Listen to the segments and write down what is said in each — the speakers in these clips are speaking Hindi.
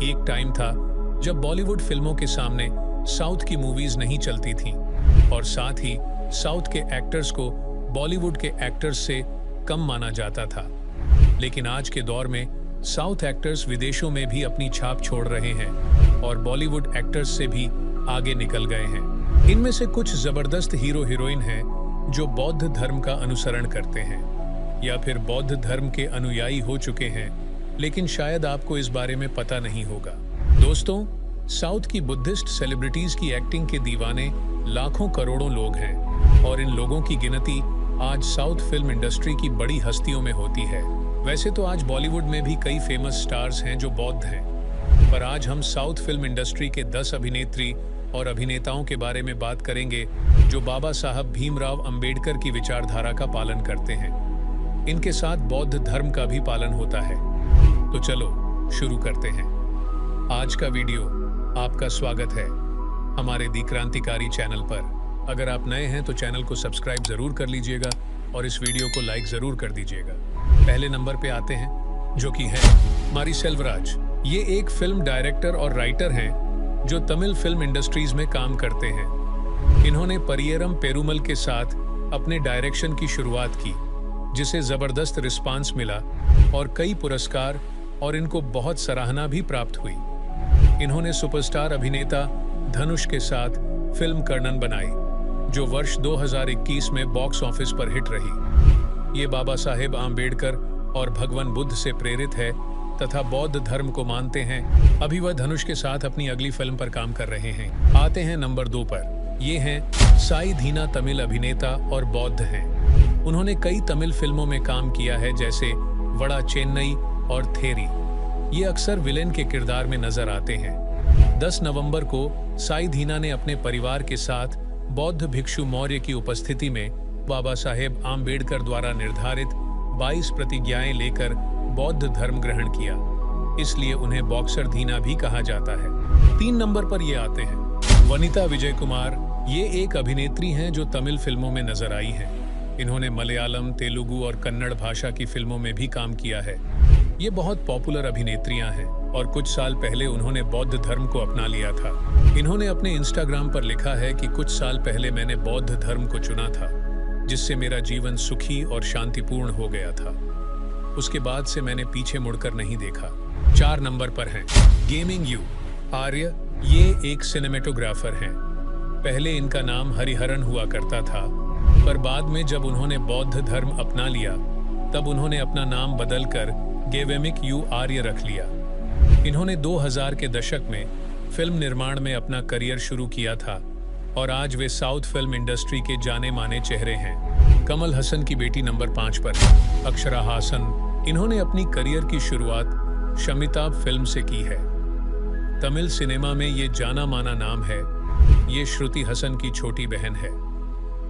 एक टाइम था जब बॉलीवुड फिल्मों के सामने साउथ की मूवीज नहीं चलती थीं और साथ ही साउथ के एक्टर्स को बॉलीवुड के एक्टर्स से कम माना जाता था। लेकिन आज के दौर में साउथ एक्टर्स विदेशों में भी अपनी छाप छोड़ रहे हैं और बॉलीवुड एक्टर्स से भी आगे निकल गए हैं। इनमें से कुछ जबरदस्त हीरो हीरोइन हैं जो बौद्ध धर्म का अनुसरण करते हैं या फिर बौद्ध धर्म के अनुयायी हो चुके हैं, लेकिन शायद आपको इस बारे में पता नहीं होगा। दोस्तों, साउथ की बुद्धिस्ट सेलिब्रिटीज की एक्टिंग के दीवाने लाखों करोड़ों लोग हैं और इन लोगों की गिनती आज साउथ फिल्म इंडस्ट्री की बड़ी हस्तियों में होती है। वैसे तो आज बॉलीवुड में भी कई फेमस स्टार्स हैं जो बौद्ध हैं, पर आज हम साउथ फिल्म इंडस्ट्री के 10 अभिनेत्री और अभिनेताओं के बारे में बात करेंगे जो बाबा साहब भीमराव अंबेडकर की विचारधारा का पालन करते हैं। इनके साथ बौद्ध धर्म का भी पालन होता है। तो चलो शुरू करते हैं। आज का वीडियो आपका स्वागत है हमारे दी क्रांतिकारी चैनल पर। अगर आप नए हैं तो चैनल को सब्सक्राइब जरूर कर लीजिएगा और इस वीडियो को लाइक जरूर कर दीजिएगा। पहले नंबर पे आते हैं जो कि है मारी सेल्वराज। ये एक फिल्म डायरेक्टर और राइटर हैं जो तमिल फिल्म इंडस्ट्रीज में काम करते हैं। इन्होंने परियरम पेरुमल के साथ अपने डायरेक्शन की शुरुआत की, जिसे जबरदस्त रिस्पांस मिला और कई पुरस्कार और इनको बहुत सराहना भी प्राप्त हुई। इन्होंने सुपरस्टार अभिनेता धनुष के साथ फिल्म कर्णन बनाई, जो वर्ष 2021 में बॉक्स ऑफिस पर हिट रही। ये बाबा साहेब आम्बेडकर और भगवान बुद्ध से प्रेरित है तथा बौद्ध धर्म को मानते हैं। अभी वह धनुष के साथ अपनी अगली फिल्म पर काम कर रहे हैं। आते हैं नंबर 2 पर। ये हैं साई धीना। तमिल अभिनेता और बौद्ध हैं। उन्होंने कई तमिल फिल्मों में काम किया है, जैसे वड़ा चेन्नई और थेरी। ये अक्सर विलेन के किरदार में नजर आते हैं। 10 नवंबर को साई धीना ने अपने परिवार के साथ बौद्ध भिक्षु मौर्य की उपस्थिति में बाबा साहेब आम्बेडकर द्वारा निर्धारित 22 प्रतिज्ञाएं लेकर बौद्ध धर्म ग्रहण किया, इसलिए उन्हें बॉक्सर धीना भी कहा जाता है। 3 नंबर पर ये आते हैं वनिता विजय कुमार। ये एक अभिनेत्री हैं जो तमिल फिल्मों में नजर आई हैं। इन्होंने मलयालम, तेलुगु और कन्नड़ भाषा की फिल्मों में भी काम किया है। ये बहुत पॉपुलर अभिनेत्रियां हैं और कुछ साल पहले उन्होंने बौद्ध धर्म को अपना लिया था। इन्होंने अपने इंस्टाग्राम पर लिखा है कि कुछ साल पहले मैंने बौद्ध धर्म को चुना था, जिससे मेरा जीवन सुखी और शांतिपूर्ण हो गया था। उसके बाद से मैंने पीछे मुड़कर नहीं देखा। 4 नंबर पर हैं गेमिंग यू आर्य। ये एक सिनेमेटोग्राफर हैं। पहले इनका नाम हरिहरन हुआ करता था, पर बाद में जब उन्होंने बौद्ध धर्म अपना लिया तब उन्होंने अपना नाम बदलकर गेवेमिक यू आर्य रख लिया। इन्होंने 2000 के दशक में फिल्म निर्माण में अपना करियर शुरू किया था और आज वे साउथ फिल्म इंडस्ट्री के जाने माने चेहरे हैं। कमल हसन की बेटी नंबर 5 पर अक्षरा हासन। इन्होंने अपनी करियर की शुरुआत शमिता फिल्म से की है। तमिल सिनेमा में ये जाना माना नाम है। ये श्रुति हसन की छोटी बहन है।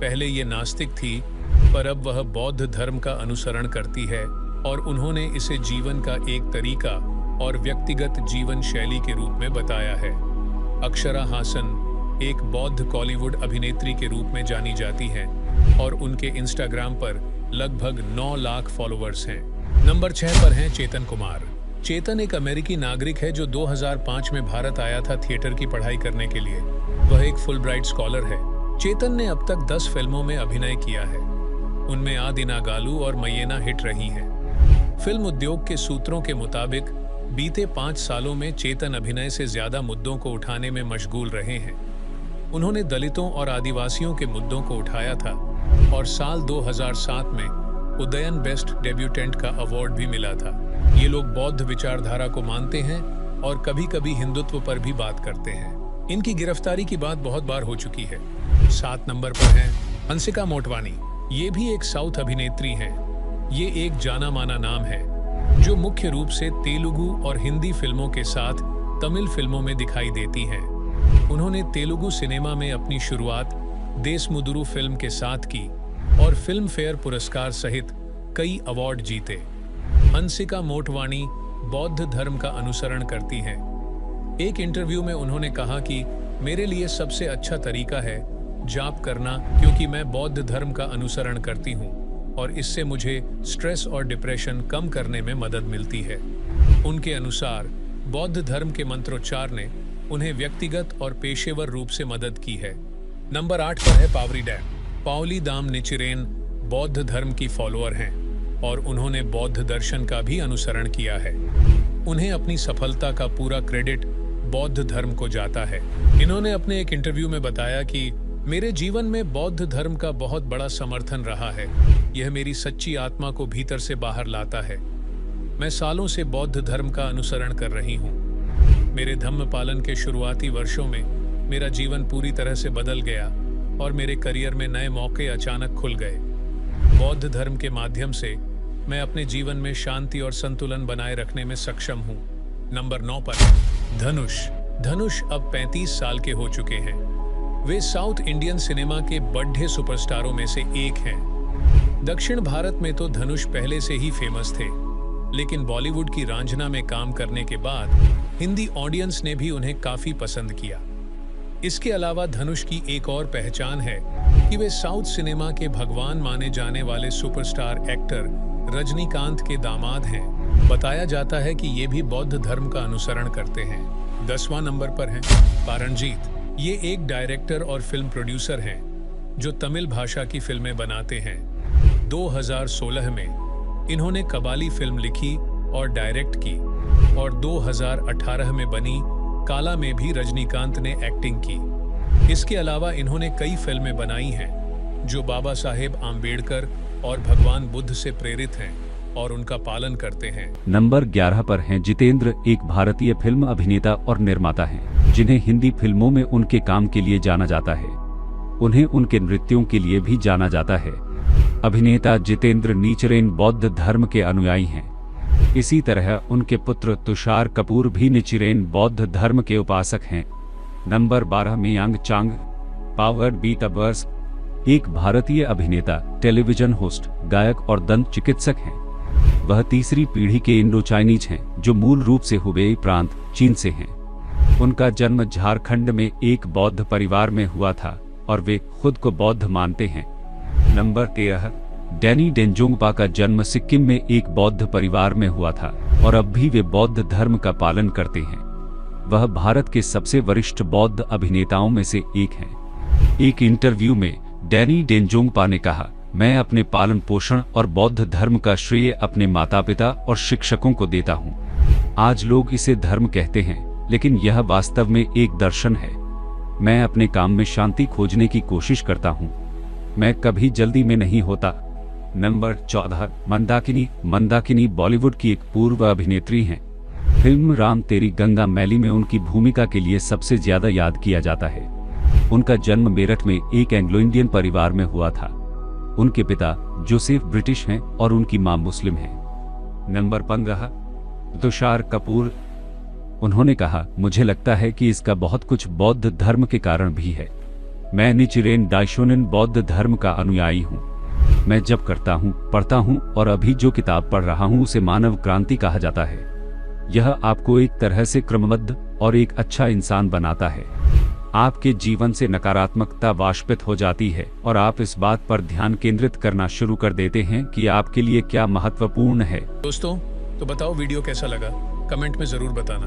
पहले ये नास्तिक थी, पर अब वह बौद्ध धर्म का अनुसरण करती है और उन्होंने इसे जीवन का एक तरीका और व्यक्तिगत जीवन शैली के रूप में बताया है। अक्षरा हासन एक बौद्ध कॉलीवुड अभिनेत्री के रूप में जानी जाती हैं और उनके इंस्टाग्राम पर लगभग 9 लाख फॉलोअर्स हैं। नंबर 6 पर हैं चेतन कुमार। चेतन एक अमेरिकी नागरिक है जो 2005 में भारत आया था थिएटर की पढ़ाई करने के लिए। वह एक फुलब्राइट स्कॉलर है। चेतन ने अब तक 10 फिल्मों में अभिनय किया है। उनमें आदिनागालू और मैयना हिट रही हैं। फिल्म उद्योग के सूत्रों के मुताबिक बीते 5 सालों में चेतन अभिनय से ज्यादा मुद्दों को उठाने में मशगूल रहे हैं। उन्होंने दलितों और आदिवासियों के मुद्दों को उठाया था और साल 2007 में उदयन बेस्ट डेब्यूटेंट का अवार्ड भी मिला था। ये लोग बौद्ध विचारधारा को मानते हैं और कभी-कभी हिंदुत्व पर भी बात करते हैं। इनकी गिरफ्तारी की बात बहुत बार हो चुकी है। 7 नंबर पर हैं हंसिका मोटवानी। ये भी एक साउथ अभिनेत्री हैं। ये एक जाना माना नाम है जो मुख्य रूप से तेलुगु और हिंदी फिल्मों के साथ तमिल फिल्मों में दिखाई देती हैं। उन्होंने तेलुगु सिनेमा में अपनी शुरुआत देशमुदुरु फिल्म के साथ की और फिल्म फेयर पुरस्कार सहित कई अवार्ड जीते। हंसिका मोटवानी बौद्ध धर्म का अनुसरण करती हैं। एक इंटरव्यू में उन्होंने कहा कि मेरे लिए सबसे अच्छा तरीका है जाप करना, क्योंकि मैं बौद्ध धर्म का अनुसरण करती हूँ और इससे मुझे स्ट्रेस और डिप्रेशन कम करने में मदद मिलती है। उनके अनुसार बौद्ध धर्म के मंत्रोच्चार ने उन्हें व्यक्तिगत और पेशेवर रूप से मदद की है। नंबर 8 पर है पावरीडैम। पाओली दाम निचिरेन बौद्ध धर्म की फॉलोअर हैं और उन्होंने बौद्ध दर्शन का भी अनुसरण किया है। उन्हें अपनी सफलता का पूरा क्रेडिट बौद्ध धर्म को जाता है। इन्होंने अपने एक इंटरव्यू में बताया कि मेरे जीवन में बौद्ध धर्म का बहुत बड़ा समर्थन रहा है। यह मेरी सच्ची आत्मा को भीतर से बाहर लाता है। मैं सालों से बौद्ध धर्म का अनुसरण कर रही हूँ। मेरे धम्म पालन के शुरुआती वर्षों में मेरा जीवन पूरी तरह से बदल गया और मेरे करियर में नए मौके अचानक खुल गए। बौद्ध धर्म के माध्यम से मैं अपने जीवन में शांति और संतुलन बनाए रखने में सक्षम हूँ। नंबर 9 पर धनुष। धनुष अब 35 साल के हो चुके हैं। वे साउथ इंडियन सिनेमा के बड़े सुपरस्टारों में से एक हैं। दक्षिण भारत में तो धनुष पहले से ही फेमस थे, लेकिन बॉलीवुड की रांझना में काम करने के बाद हिंदी ऑडियंस ने भी उन्हें काफी पसंद किया। इसके अलावा धनुष की एक और पहचान है कि वे साउथ सिनेमा के भगवान माने जाने वाले सुपरस्टार एक्टर रजनीकांत के दामाद हैं। बताया जाता है कि ये भी बौद्ध धर्म का अनुसरण करते हैं। 10वां नंबर पर हैं पारणजीत। ये एक डायरेक्टर और फिल्म प्रोड्यूसर हैं जो तमिल भाषा की फिल्में बनाते हैं। 2016 में इन्होंने कबाली फिल्म लिखी और डायरेक्ट की और 2018 में बनी काला में भी रजनीकांत ने एक्टिंग की। इसके अलावा इन्होंने कई फिल्में बनाई हैं जो बाबा साहेब आम्बेडकर और भगवान बुद्ध से प्रेरित हैं और उनका पालन करते हैं। नंबर 11 पर हैं जितेंद्र। एक भारतीय फिल्म अभिनेता और निर्माता हैं जिन्हें हिंदी फिल्मों में उनके काम के लिए जाना जाता है। उन्हें उनके नृत्यों के लिए भी जाना जाता है। अभिनेता जितेंद्र निचिरेन बौद्ध धर्म के अनुयायी हैं। इसी तरह उनके पुत्र तुषार कपूर भी निचिरेन बौद्ध धर्म के उपासक हैं। नंबर 12 में यांग चांग। पावर्ड बी तबर्स एक भारतीय अभिनेता, टेलीविजन होस्ट, गायक और दंत चिकित्सक हैं। वह तीसरी पीढ़ी के इंडो चाइनीज हैं जो मूल रूप से हुबेई प्रांत, चीन से हैं। उनका जन्म झारखंड में एक बौद्ध परिवार में हुआ था और वे खुद को बौद्ध मानते हैं। नंबर 13 डैनी डेंजोंगपा का जन्म सिक्किम में एक बौद्ध परिवार में हुआ था और अब भी वे बौद्ध धर्म का पालन करते हैं। वह भारत के सबसे वरिष्ठ बौद्ध अभिनेताओं में से एक हैं। एक इंटरव्यू में डैनी डेंजोंगपा ने कहा, मैं अपने पालन पोषण और बौद्ध धर्म का श्रेय अपने माता पिता और शिक्षकों को देता हूँ। आज लोग इसे धर्म कहते हैं, लेकिन यह वास्तव में एक दर्शन है। मैं अपने काम में शांति खोजने की कोशिश करता हूँ। मैं कभी जल्दी में नहीं होता। नंबर 14 मंदाकिनी। मंदाकिनी बॉलीवुड की एक पूर्व अभिनेत्री हैं। फिल्म राम तेरी गंगा मैली में उनकी भूमिका के लिए सबसे ज्यादा याद किया जाता है। उनका जन्म मेरठ में एक एंग्लो इंडियन परिवार में हुआ था। उनके पिता जोसेफ ब्रिटिश हैं और उनकी मां मुस्लिम हैं। नंबर 15 तुषार कपूर। उन्होंने कहा, मुझे लगता है कि इसका बहुत कुछ बौद्ध धर्म के कारण भी है। मैं निचिरेन डाइशोनिन बौद्ध धर्म का अनुयायी हूँ। मैं जब करता हूँ, पढ़ता हूँ और अभी जो किताब पढ़ रहा हूँ उसे मानव क्रांति कहा जाता है। यह आपको एक तरह से क्रमबद्ध और एक अच्छा इंसान बनाता है। आपके जीवन से नकारात्मकता वाष्पित हो जाती है और आप इस बात पर ध्यान केंद्रित करना शुरू कर देते हैं कि आपके लिए क्या महत्वपूर्ण है। दोस्तों, तो बताओ वीडियो कैसा लगा, कमेंट में जरूर बताना।